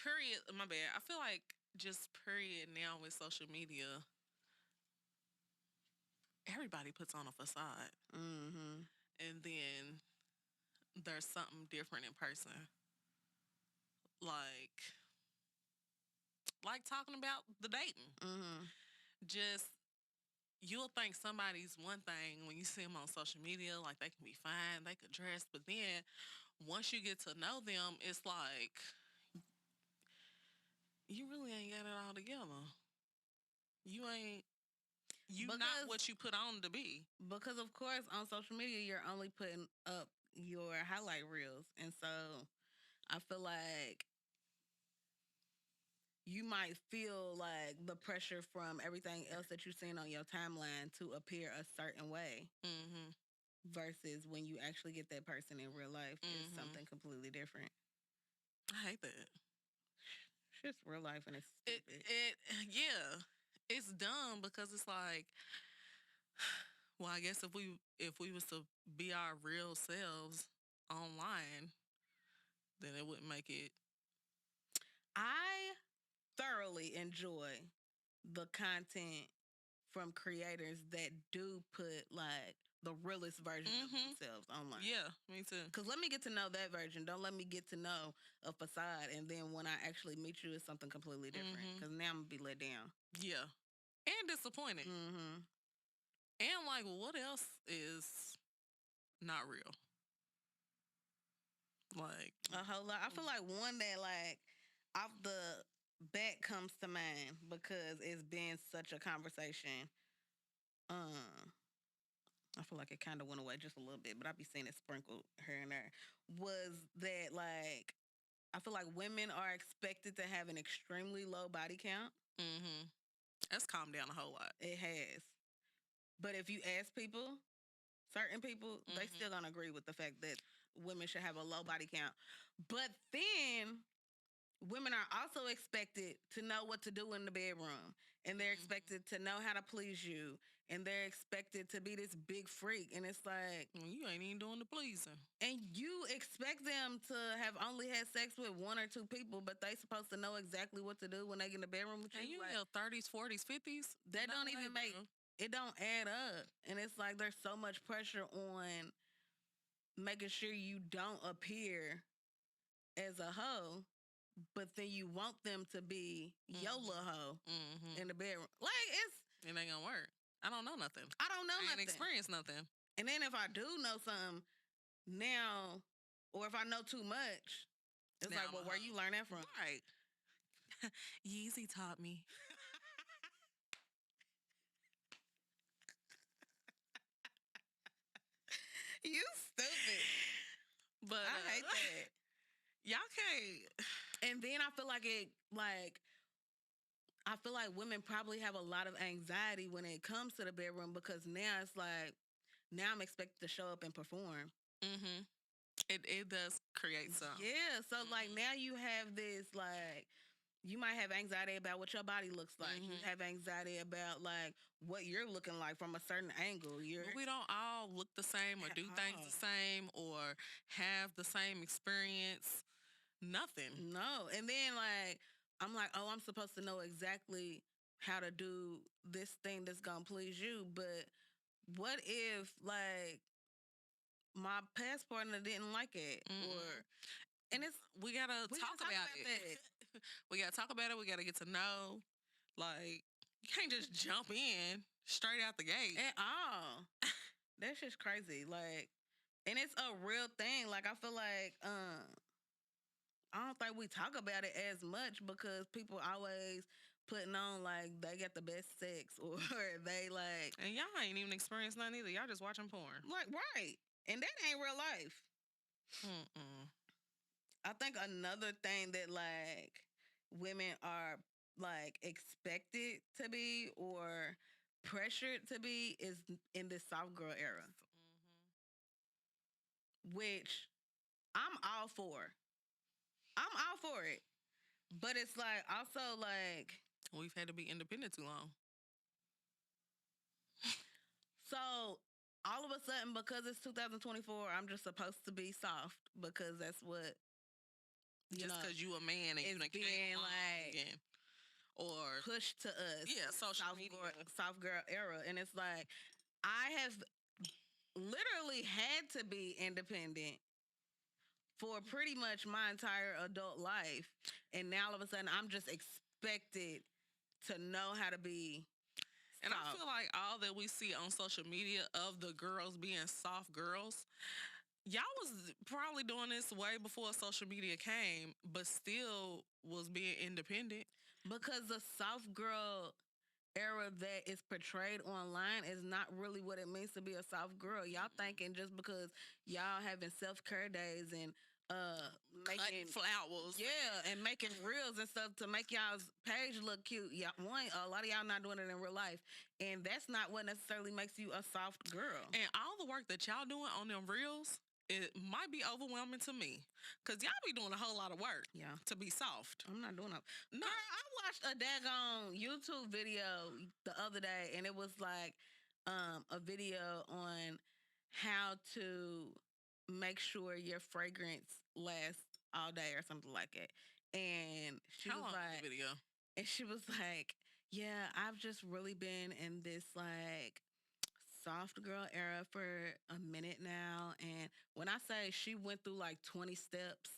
my bad. I feel like just period now with social media, everybody puts on a facade. And then there's something different in person. Like talking about the dating. Just you'll think somebody's one thing when you see them on social media, like they can be fine, they could dress, but then once you get to know them, it's like you really ain't got it all together. You not what you put on to be. Because of course on social media you're only putting up your highlight reels. And so I feel like you might feel like the pressure from everything else that you've seen on your timeline to appear a certain way. Versus when you actually get that person in real life, it's something completely different. I hate that. It's just real life and it's stupid. It's dumb because it's like, well, I guess if we was to be our real selves online, then it wouldn't make it. I thoroughly enjoy the content from creators that do put like the realest version of Mhm. themselves online. Yeah, me too. Because let me get to know that version. Don't let me get to know a facade. And then when I actually meet you, it's something completely different. Mhm. Because now I'm going to be let down. Yeah. And disappointed. Mm-hmm. And like, what else is not real? Like, A whole lot. I feel like one that, like, off the bat comes to mind because it's been such a conversation. I feel like it kind of went away just a little bit, but I be seeing it sprinkled here and there. Was that, like, I feel like women are expected to have an extremely low body count. mm-hmm. That's calmed down a whole lot. It has. But if you ask people, certain people, they Mhm. still gonna agree with the fact that women should have a low body count. But then women are also expected to know what to do in the bedroom, and they're Mhm. expected to know how to please you, and they're expected to be this big freak. And it's like, Well, you ain't even doing the pleasing. and you expect them to have only had sex with one or two people, but they supposed to know exactly what to do when they get in the bedroom with you. And you Like, in your 30s, 40s, 50s. that No don't way, even make bro. it don't add up. And it's like there's so much pressure on making sure you don't appear as a hoe, but then you want them to be your Mhm. little hoe Mm-hmm. in the bedroom. Like, it's It ain't gonna work. I don't know nothing. I don't know I ain't nothing. experienced nothing. And then if I do know something now, or if I know too much, it's Now like, I'm well, a where hoe. you learn that from? Right. Yeezy taught me. You stupid. But I hate that. y'all can't. And then I feel like I feel like women probably have a lot of anxiety when it comes to the bedroom because now it's like, now I'm expected to show up and perform. Mm-hmm. It does create some. Yeah. So, like, Mhm. now you have this, like, you might have anxiety about what your body looks like. You Mhm. have anxiety about, like, what you're looking like from a certain angle. But we don't all look the same or At do things all. the same or have the same experience. Nothing. No. And then, like, I'm like, oh, I'm supposed to know exactly how to do this thing that's going to please you. But what if, like, my past partner didn't like it? Or, Mm-mm. and it's, We gotta we talk gotta about it. that. We gotta talk about it. We gotta get to know. Like, you can't just jump in straight out the gate. At all. That's just crazy. Like, and it's a real thing. Like, I feel like, I don't think we talk about it as much because people always putting on like they got the best sex or they like And y'all ain't even experienced nothing either. Y'all just watching porn. right. And that ain't real life. Mm-mm. I think another thing that like women are like expected to be or pressured to be is in this soft girl era, which I'm all for. I'm all for it. But it's like also like We've had to be independent too long. so all of a sudden because it's 2024, I'm just supposed to be soft because that's what Just know, because you a man and you it's done being came along like again. Or pushed to us. yeah, social media. Soft girl era. And it's like I have literally had to be independent for pretty much my entire adult life. And now all of a sudden I'm just expected to know how to be And I soft. feel like all that we see on social media of the girls being soft girls, y'all was probably doing this way before social media came, but still was being independent. Because the soft girl era that is portrayed online is not really what it means to be a soft girl. Y'all thinking just because y'all having self-care days and Cutting making flowers. yeah, and making reels and stuff to make y'all's page look cute. Yeah, a lot of y'all not doing it in real life, and that's not what necessarily makes you a soft girl. And all the work that y'all doing on them reels, it might be overwhelming to me. Because y'all be doing a whole lot of work Yeah, to be soft. I'm not doing it. No. Girl, I watched a daggone YouTube video the other day, and it was like a video on how to make sure your fragrance lasts all day or something like it. And she How was long was like, the video? and she was like, yeah, I've just really been in this like soft girl era for a minute now. And when I say she went through like 20 steps,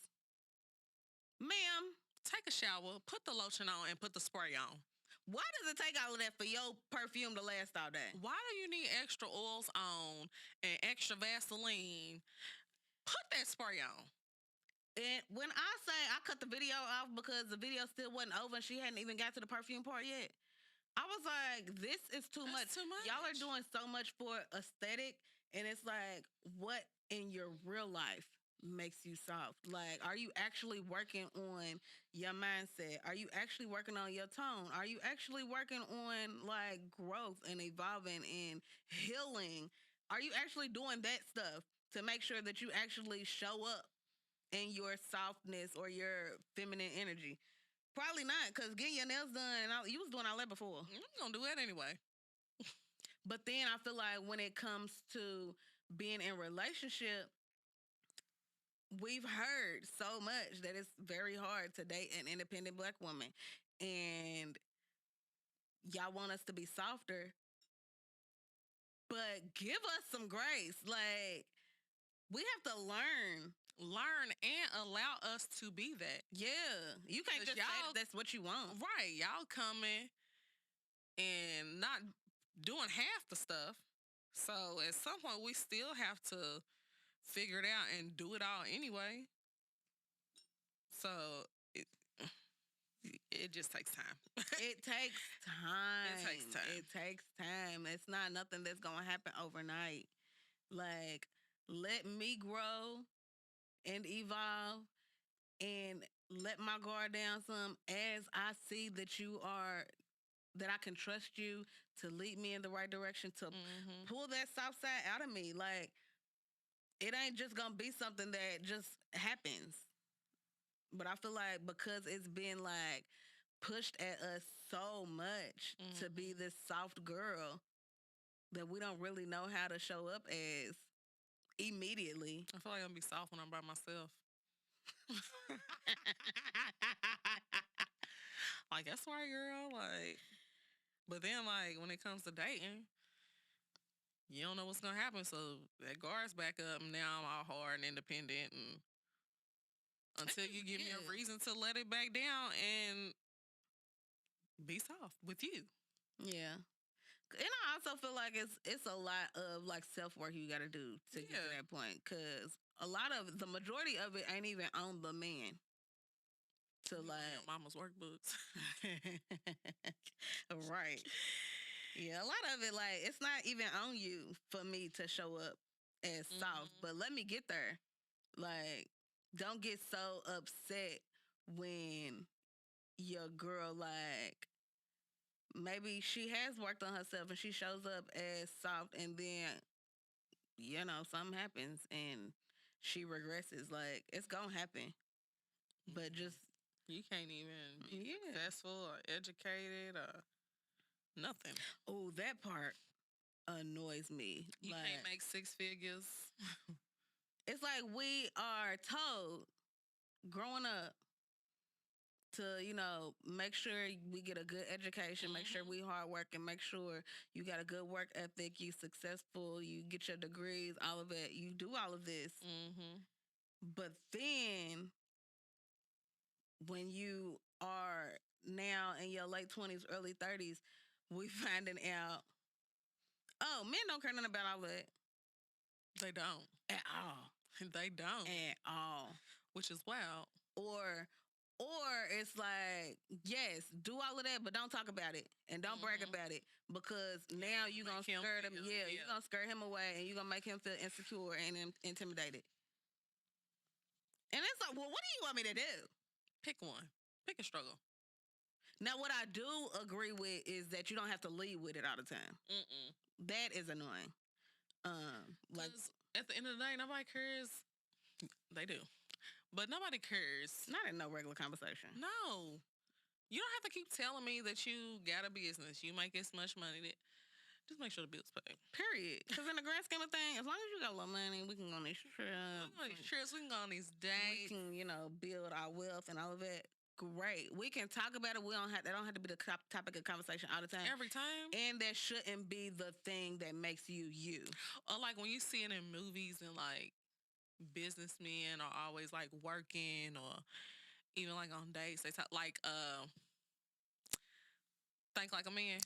ma'am, Take a shower, put the lotion on, and put the spray on. why does it take all of that for your perfume to last all day? Why do you need extra oils on and extra Vaseline? Put that spray on. And when I say I cut the video off because the video still wasn't over and she hadn't even got to the perfume part yet, I was like, this is too much. That's too much. Y'all are doing so much for aesthetic, and it's like, what in your real life makes you soft? Like, are you actually working on your mindset? Are you actually working on your tone? Are you actually working on like growth and evolving and healing? Are you actually doing that stuff to make sure that you actually show up in your softness or your feminine energy? Probably not, because getting your nails done, and you was doing all that before. I'm gonna do that anyway. But then I feel like when it comes to being in relationship, we've heard so much that it's very hard to date an independent Black woman. And y'all want us to be softer, but give us some grace. Like, we have to learn. Learn and allow us to be that. Yeah. You can't 'Cause just say y'all- that that's what you want. Right. Y'all coming and not doing half the stuff. So at some point, we still have to figure it out and do it all anyway. So it just takes time. It takes time. It takes time. It takes time. It's not nothing that's gonna happen overnight. Like, let me grow and evolve and let my guard down some as I see that I can trust you to lead me in the right direction, to Mhm. pull that soft side out of me. Like, it ain't just gonna be something that just happens. But I feel like because it's been like pushed at us so much to be this soft girl, that we don't really know how to show up as immediately. I feel like I'm gonna be soft when I'm by myself. Like, that's right, girl. Like, but then, like, when it comes to dating, you don't know what's gonna happen. So that guard's back up, and now I'm all hard and independent, and until you give me Yeah. a reason to let it back down and be soft with you. Yeah. And I also feel like it's a lot of like self-work you got to do to get to Yeah. that point, cuz the majority of it ain't even on the man. To You on like your mama's workbooks. right. Yeah, a lot of it, like, it's not even on you for me to show up as soft, Mhm. but let me get there. Like, don't get so upset when your girl, like, maybe she has worked on herself and she shows up as soft, and then, something happens and she regresses. Like, it's gonna happen. But just, You can't even be Yeah. successful or educated or nothing. oh, that part annoys me. You Like, can't make six figures. it's like we are told growing up to, make sure we get a good education, make sure we hard working, make sure you got a good work ethic, you successful, you get your degrees, all of it. You do all of this. Mm-hmm. But then when you are now in your late 20s, early 30s, we finding out, oh, men don't care nothing about all that They don't. at all. They don't. At all. Which is wild. Or it's like, yes, do all of that, but don't talk about it and don't brag Mhm. about it, because now you gonna Make him scare him. feel- Yeah, yeah. you're gonna scare him away, and you're gonna make him feel insecure and intimidated. And it's like, well, what do you want me to do? Pick one. Pick a struggle. Now, what I do agree with is that you don't have to lead with it all the time. Mm-mm. That is annoying. Like, 'Cause at the end of the day, nobody cares. They do. But nobody cares. not in no regular conversation. No. You don't have to keep telling me that you got a business. You make this much money. That just make sure the bills pay. Period. Because in the grand scheme of things, as long as you got a little money, we can go on these trips. Sure, we can go on these We dates. can, build our wealth and all of that. great. We can talk about it. We don't have that don't have to be the topic of conversation all the time. Every time. And that shouldn't be the thing that makes you you. Or like when you see it in movies and like businessmen are always like working or even like on dates, they talk like Think Like a Man.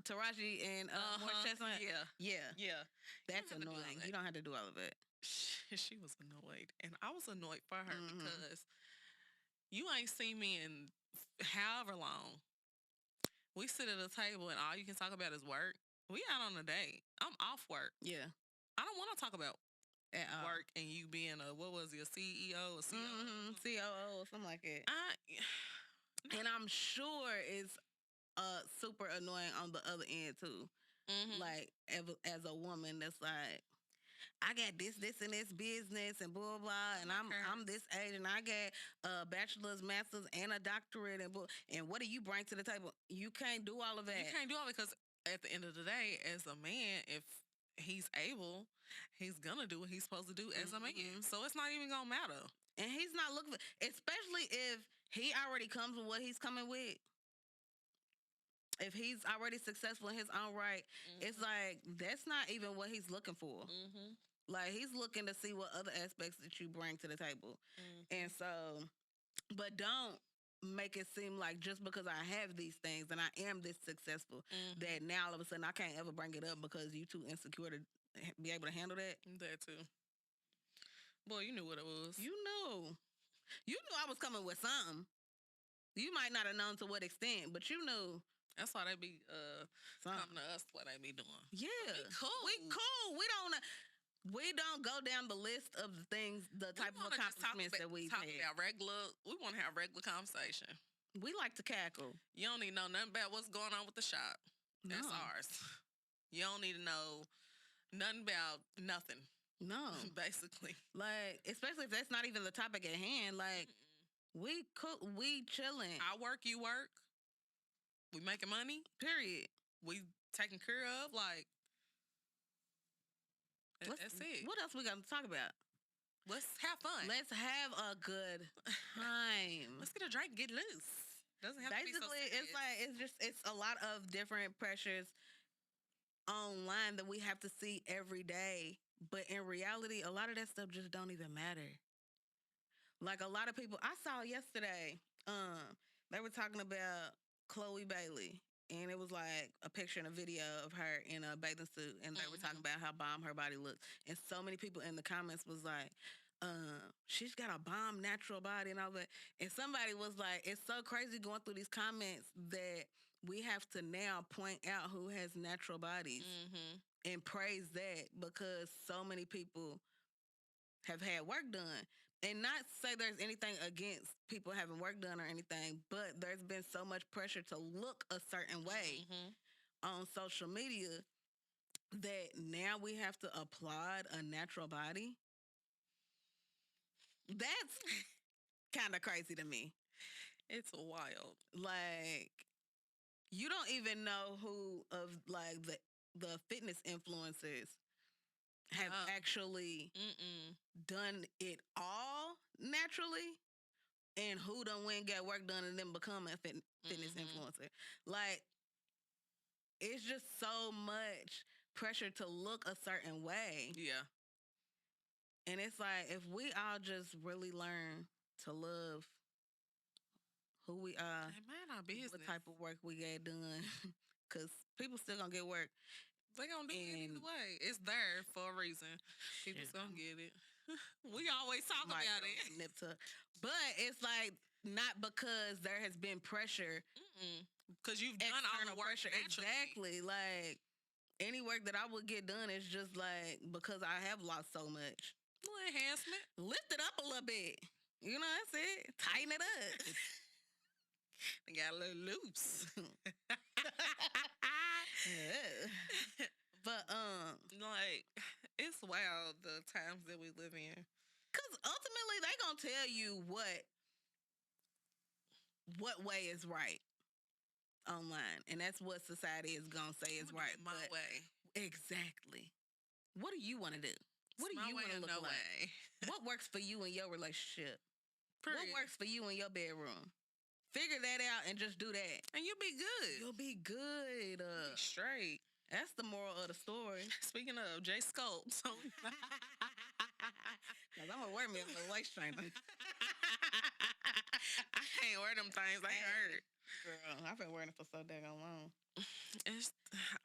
Taraji and Morris Chestnut. Yeah. Yeah. Yeah. That's You don't have to do all annoying. that. You don't have to do all of it. She was annoyed. And I was annoyed for her Mhm. because you ain't seen me in however long. We sit at a table and all you can talk about is work. We out on a date. I'm off work. Yeah. I don't want to talk about At all. work and you being a what was he, a CEO, a COO? COO or something like that. I And I'm sure it's super annoying on the other end too. Like as a woman that's like, I got this, and this business and blah blah, and I'm this age and I got a bachelor's, master's, and a doctorate and what do you bring to the table? You can't do all of that. you can't do all it because at the end of the day, as a man, if he's able, he's gonna do what he's supposed to do as a man. Mhm. So it's not even gonna matter. And he's not looking for, especially if he already comes with what he's coming with. If he's already successful in his own right, it's like that's not even what he's looking for. Mm-hmm. Like he's looking to see what other aspects that you bring to the table. And so, but don't make it seem like just because I have these things and I am this successful that now all of a sudden I can't ever bring it up because you too insecure to be able to handle that. That too. Boy, you knew what it was. You knew I was coming with something. You might not have known to what extent, but you knew. That's why they be Something. coming to us what they be doing. Yeah, We cool. We cool. We don't go down the list of the things, the type of wanna just accomplishments that we talk had. about regular. We want to have regular conversation. We like to cackle. You don't need to know nothing about what's going on with the shop. That's No. ours. You don't need to know nothing about nothing. No, Basically. like especially if that's not even the topic at hand. Like we cook, we chilling. I work, you work. We making money. Period. We taken care of. Like that's it. What else we got to talk about? Let's have fun. Let's have a good time. Let's get a drink. Get loose. Doesn't have Basically, to be so it's like it's a lot of different pressures online that we have to see every day. But in reality, a lot of that stuff just don't even matter. Like a lot of people I saw yesterday, they were talking about Chloe Bailey. And it was like a picture and a video of her in a bathing suit. And they were talking about how bomb her body looked. And so many people in the comments was like, she's got a bomb natural body and all that. And somebody was like, it's so crazy going through these comments that we have to now point out who has natural bodies and praise that because so many people have had work done. And not say there's anything against people having work done or anything, but there's been so much pressure to look a certain way on social media that now we have to applaud a natural body. That's kind of crazy to me. It's wild. Like, you don't even know who of like the fitness influencers have actually done it all naturally and who done went got work done and then become a fitness influencer. Like, it's just so much pressure to look a certain way. Yeah. And it's like, if we all just really learn to love who we are, Hey, mind our business. what type of work we get done, because people still gonna get work. They gonna do it either way. It's there for a reason. People's gonna get it. We always talk about it. Nip tuck. But it's like not because there has been pressure. Because you've done all the work pressure. naturally. Exactly. Like any work that I would get done is just like because I have lost so much. Little enhancement. Lift it up a little bit. You know, that's it. Tighten it up. They got a little loose. But like it's wild the times that we live in. Cause ultimately they gonna tell you what way is right online, and that's what society is gonna say is right. My way. Exactly. What do you want to do? What do you want to look like? What works for you in your relationship? What works for you in your bedroom? Figure that out and just do that. And you'll be good. You'll be good. Be straight. That's the moral of the story. Speaking of J Scope, so Cause I'm gonna wear me a little waist trainer. I can't wear them things. They hurt. Girl, I've been wearing it for so dang long. It's,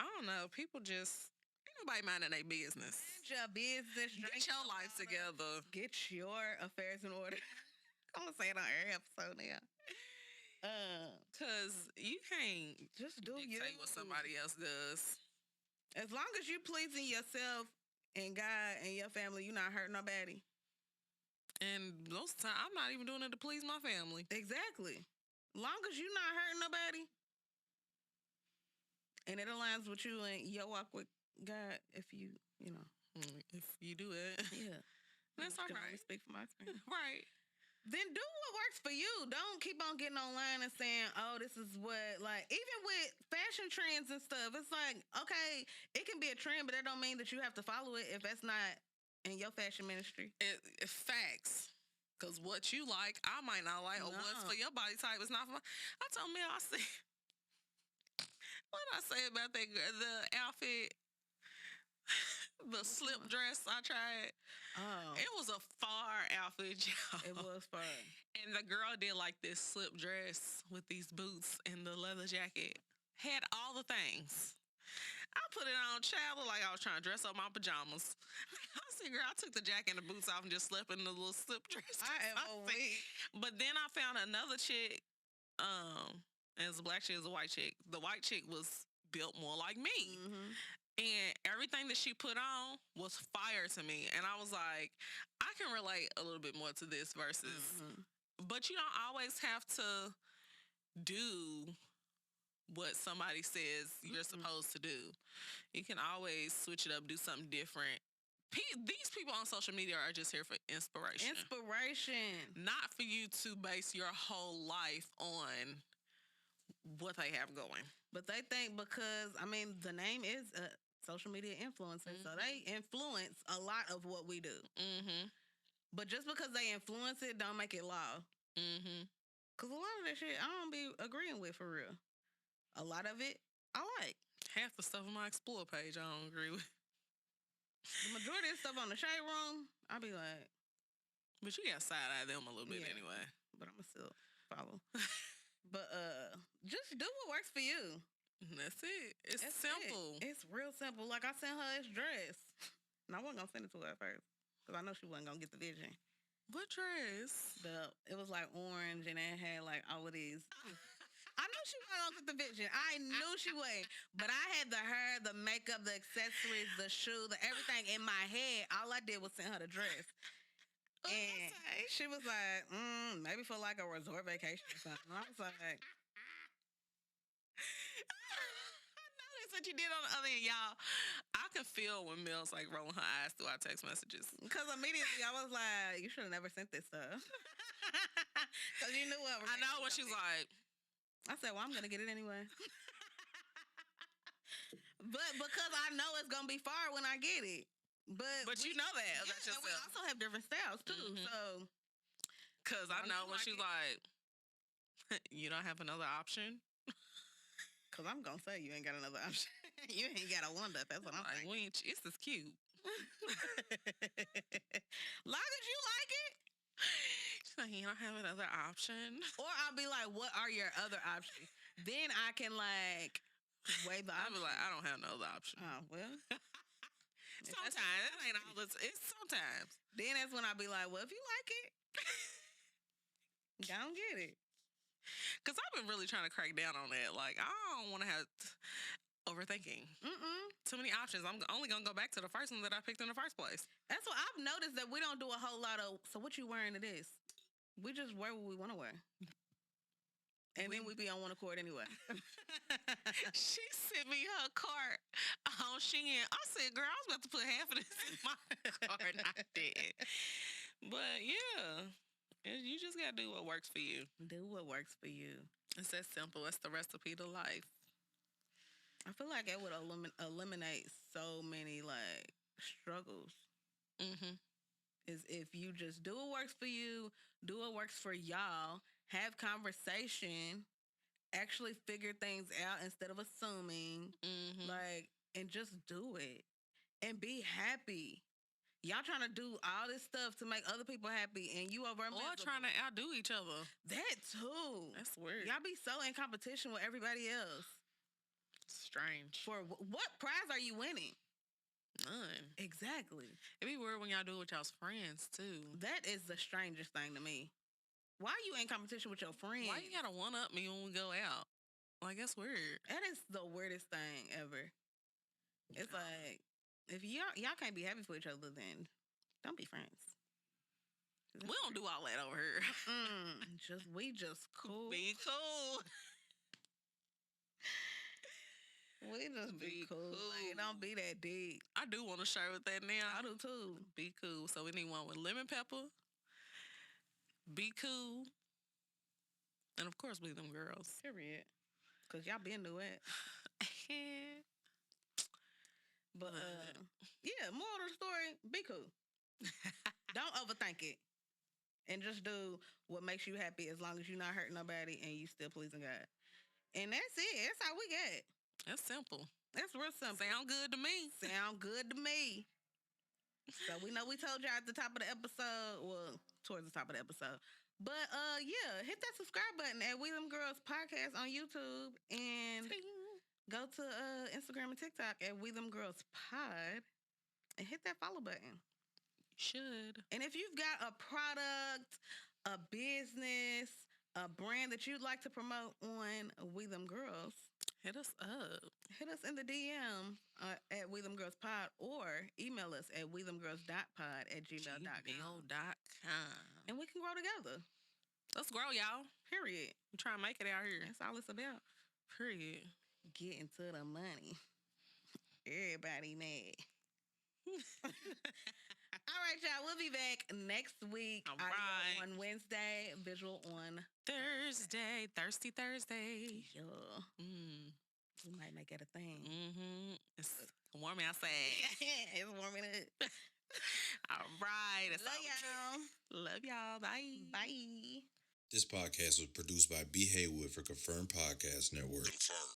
I don't know. People just ain't nobody minding their business. Get your business. Get drink your some life water, together. Get your affairs in order. I'm gonna say it on every episode now. Cause you can't Just do you. dictate what somebody else does. As long as you pleasing yourself and God and your family, you're not hurting nobody. And most of the time, I'm not even doing it to please my family. Exactly. Long as you're not hurting nobody, and it aligns with you and your walk with God, if you know. If you do it, Yeah. that's all Can right. only speak for my experience. Right. Then do what works for you. Don't keep on getting online and saying, oh, this is what, like, even with fashion trends and stuff, it's like, okay, it can be a trend, but that don't mean that you have to follow it if that's not in your fashion ministry. It facts. Cause what you like, I might not like, or what's No. for your body type is not for. I told Mel, I said, what did I say about that girl? The outfit, the slip dress I tried. Oh, It was a far outfit, y'all. it was fun. And the girl did like this slip dress with these boots and the leather jacket. Had all the things. I put it on, child, looked like I was trying to dress up my pajamas. I said, girl, I took the jacket and the boots off and just slept in the little slip dress. I am said- weak. But then I found another chick. It was a black chick, it was a white chick. The white chick was built more like me. Mm-hmm. And everything that she put on was fire to me. And I was like, I can relate a little bit more to this versus. Mm-hmm. But you don't always have to do what somebody says you're Mm-mm. supposed to do. You can always switch it up, do something different. These people on social media are just here for inspiration. Inspiration. Not for you to base your whole life on what they have going. But they think because, I mean, the name is social media influencer, so they influence a lot of what we do. Mm-hmm. But just because they influence it, don't make it law. Mm-hmm. Because a lot of that shit, I don't be agreeing with for real. A lot of it, I like. Half the stuff on my Explore page I don't agree with. The majority of stuff on the Shade Room, I be like, But you got side-eye them a little bit Yeah. anyway. but I'm going to still follow. But just do what works for you. That's it. It's That's simple. it. It's real simple. Like I sent her this dress. And I wasn't going to send it to her at first. Because I know she wasn't going to get the vision. What dress? It was like orange and it had like all of these. I knew she wasn't gonna get the vision. I knew she wasn't. But I had the hair, the makeup, the accessories, the shoe, the everything in my head. All I did was send her the dress. And she was like, maybe for like a resort vacation or something. I was like, I noticed what you did on the other end, y'all. I can feel when Mills like rolling her eyes through our text messages. because immediately I was like, you should have never sent this stuff. Because you knew what. I know when she's like, I said, well, I'm going to get it anyway. But because I know it's going to be far when I get it. But you know that about yeah, and we yourself. also have different styles, too. Mhm. So, Because I Don't know you when like she's it? like, you don't have another option. because I'm going to say you ain't got another option. You ain't got a wonder. That's what I'm Like, saying. we ain't, this is cute. Long as you like it. She's like, you don't have another option. Or I'll be like, what are your other options? Then I can, like, weigh the I'll be options. like, I don't have no other option. Oh, well. If Sometimes. that's- It ain't all this. It's sometimes. Then that's when I'll be like, well, if you like it, go and get it. Because I've been really trying to crack down on that. Like, I don't want to have overthinking. Mm-mm. Too many options. I'm only going to go back to the first one that I picked in the first place. That's what I've noticed, that we don't do a whole lot of, so what you wearing to this? We just wear what we want to wear. And then we be on one accord anyway. She sent me her cart on Shein. I said, girl, I was about to put half of this in my cart, and I did. But yeah, you just got to do what works for you. Do what works for you. It's that simple. It's the recipe to life. I feel like it would eliminate so many, like, struggles. Mm-hmm. Is if you just do what works for you, do what works for y'all, have conversation, actually figure things out instead of assuming, Mm-hmm. like, and just do it and be happy. Y'all trying to do all this stuff to make other people happy, and you over Or trying to outdo each other. that too. That's weird. Y'all be so in competition with everybody else. Strange. For what prize are you winning? None. Exactly. It be weird when y'all do it with y'all's friends too. That is the strangest thing to me. Why are you in competition with your friends? Why you gotta one up me when we go out? Like, that's weird. That is the weirdest thing ever. It's like, if y'all can't be happy for each other, then don't be friends. We don't do all that over here. We just cool. Be cool. We just be Be cool. Like, cool. don't be that deep. I do want to share with that now. I do too. Be cool. So we need one with lemon pepper. Be cool. And of course, we them girls. Period. Cause y'all been to it. But yeah, moral of the story, be cool. Don't overthink it. And just do what makes you happy as long as you're not hurting nobody and you still pleasing God. And that's it. That's how we get. That's simple. That's real simple. Sound good to me. Sound good to me. So we know we told y'all at the top of the episode, well, towards the top of the episode. But yeah, hit that subscribe button at We Them Girls Podcast on YouTube and go to Instagram and TikTok at We Them Girls Pod and hit that follow button. Should. And if you've got a product, a business, a brand that you'd like to promote on We Them Girls, hit us up. hit us in the DM at We Them Girls Pod or email us at WeThemGirls.pod@gmail.com. gmail.com. And we can grow together. Let's grow, y'all. Period. We try to make it out here. That's all it's about. Period. Getting to the money. Everybody mad. All right, y'all. We'll be back next week. All Audio right. on Wednesday, visual on Thursday. Thirsty Thursday. yeah. We might make it a thing. Mm-hmm. It's warm outside. It's warming up. All right. That's Love all. y'all. Love y'all. Bye. Bye. This podcast was produced by B. Haywood for Confirmed Podcast Network. Confirmed.